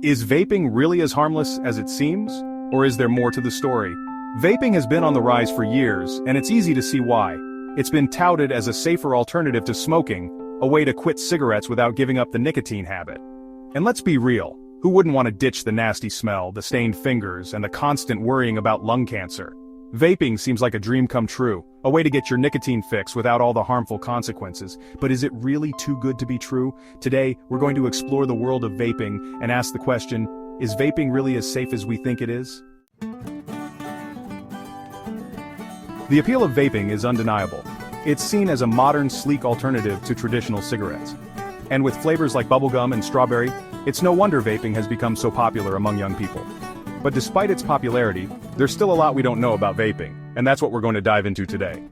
Is vaping really as harmless as it seems? Or is there more to the story? Vaping has been on the rise for years, and it's easy to see why. It's been touted as a safer alternative to smoking, a way to quit cigarettes without giving up the nicotine habit. And let's be real, who wouldn't want to ditch the nasty smell, the stained fingers, and the constant worrying about lung cancer? Vaping seems like a dream come true, a way to get your nicotine fix without all the harmful consequences. But is it really too good to be true? Today, we're going to explore the world of vaping and ask the question, is vaping really as safe as we think it is? The appeal of vaping is undeniable. It's seen as a modern, sleek alternative to traditional cigarettes. And with flavors like bubblegum and strawberry, it's no wonder vaping has become so popular among young people. But despite its popularity, there's still a lot we don't know about vaping, and that's what we're going to dive into today.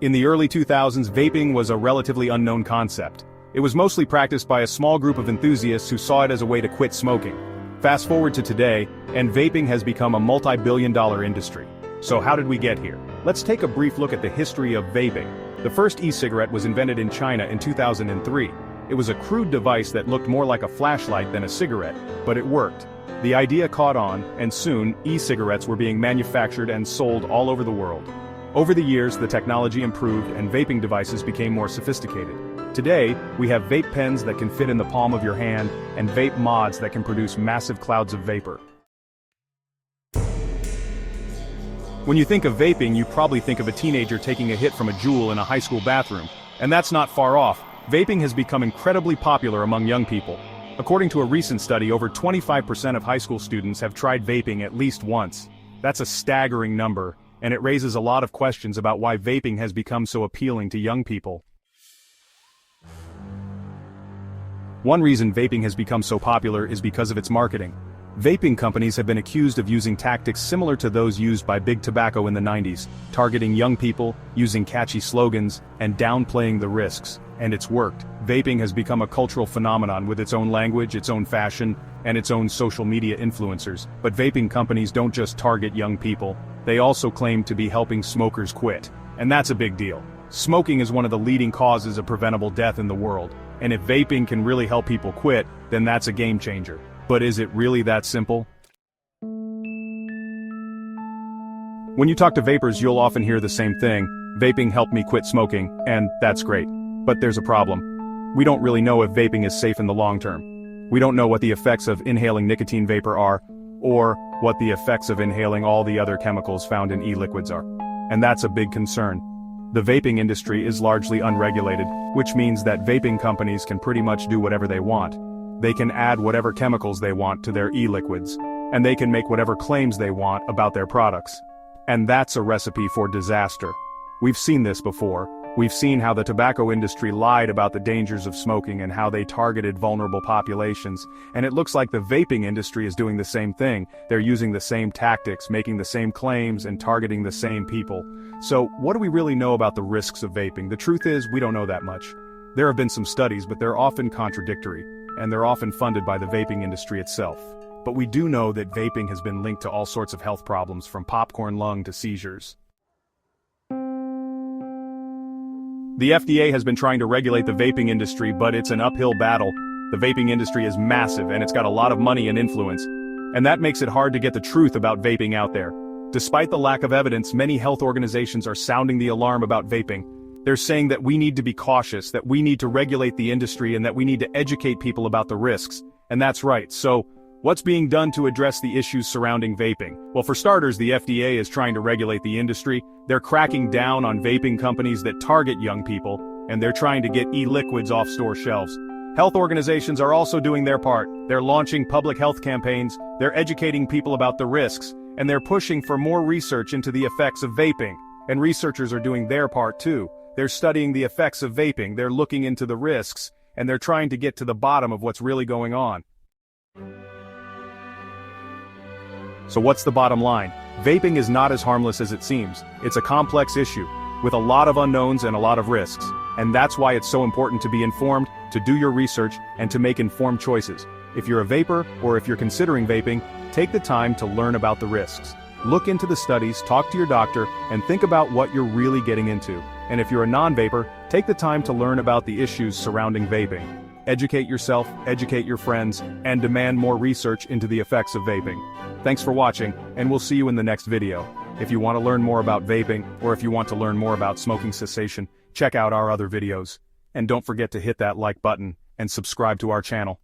In the early 2000s, vaping was a relatively unknown concept. It was mostly practiced by a small group of enthusiasts who saw it as a way to quit smoking. Fast forward to today, and vaping has become a multi-billion-dollar industry. So how did we get here? Let's take a brief look at the history of vaping. The first e-cigarette was invented in China in 2003. It was a crude device that looked more like a flashlight than a cigarette, but it worked. The idea caught on, and soon, e-cigarettes were being manufactured and sold all over the world. Over the years, the technology improved and vaping devices became more sophisticated. Today, we have vape pens that can fit in the palm of your hand, and vape mods that can produce massive clouds of vapor. When you think of vaping, you probably think of a teenager taking a hit from a Juul in a high school bathroom. And that's not far off. Vaping has become incredibly popular among young people. According to a recent study, over 25% of high school students have tried vaping at least once. That's a staggering number, and it raises a lot of questions about why vaping has become so appealing to young people. One reason vaping has become so popular is because of its marketing. Vaping companies have been accused of using tactics similar to those used by Big Tobacco in the 90s, targeting young people, using catchy slogans, and downplaying the risks. And it's worked. Vaping has become a cultural phenomenon with its own language, its own fashion, and its own social media influencers. But vaping companies don't just target young people, they also claim to be helping smokers quit. And that's a big deal. Smoking is one of the leading causes of preventable death in the world. And if vaping can really help people quit, then that's a game changer. But is it really that simple? When you talk to vapers, you'll often hear the same thing: vaping helped me quit smoking, and that's great. But there's a problem. We don't really know if vaping is safe in the long term. We don't know what the effects of inhaling nicotine vapor are, or what the effects of inhaling all the other chemicals found in e-liquids are. And that's a big concern. The vaping industry is largely unregulated, which means that vaping companies can pretty much do whatever they want. They can add whatever chemicals they want to their e-liquids, and they can make whatever claims they want about their products. And that's a recipe for disaster. We've seen this before. We've seen how the tobacco industry lied about the dangers of smoking and how they targeted vulnerable populations, and it looks like the vaping industry is doing the same thing. They're using the same tactics, making the same claims, and targeting the same people. So, what do we really know about the risks of vaping? The truth is, we don't know that much. There have been some studies, but they're often contradictory, and they're often funded by the vaping industry itself. But we do know that vaping has been linked to all sorts of health problems, from popcorn lung to seizures. The FDA has been trying to regulate the vaping industry, but it's an uphill battle. The vaping industry is massive, and it's got a lot of money and influence. And that makes it hard to get the truth about vaping out there. Despite the lack of evidence, many health organizations are sounding the alarm about vaping. They're saying that we need to be cautious, that we need to regulate the industry, and that we need to educate people about the risks. And that's right. So, what's being done to address the issues surrounding vaping? Well, for starters, the FDA is trying to regulate the industry. They're cracking down on vaping companies that target young people, and they're trying to get e-liquids off store shelves. Health organizations are also doing their part. They're launching public health campaigns, they're educating people about the risks, and they're pushing for more research into the effects of vaping. And researchers are doing their part too. They're studying the effects of vaping, they're looking into the risks, and they're trying to get to the bottom of what's really going on. So what's the bottom line? Vaping is not as harmless as it seems. It's a complex issue, with a lot of unknowns and a lot of risks. And that's why it's so important to be informed, to do your research, and to make informed choices. If you're a vapor, or if you're considering vaping, take the time to learn about the risks. Look into the studies, talk to your doctor, and think about what you're really getting into. And if you're a non-vapor, take the time to learn about the issues surrounding vaping. Educate yourself, educate your friends, and demand more research into the effects of vaping. Thanks for watching, and we'll see you in the next video. If you want to learn more about vaping, or if you want to learn more about smoking cessation, check out our other videos. And don't forget to hit that like button, and subscribe to our channel.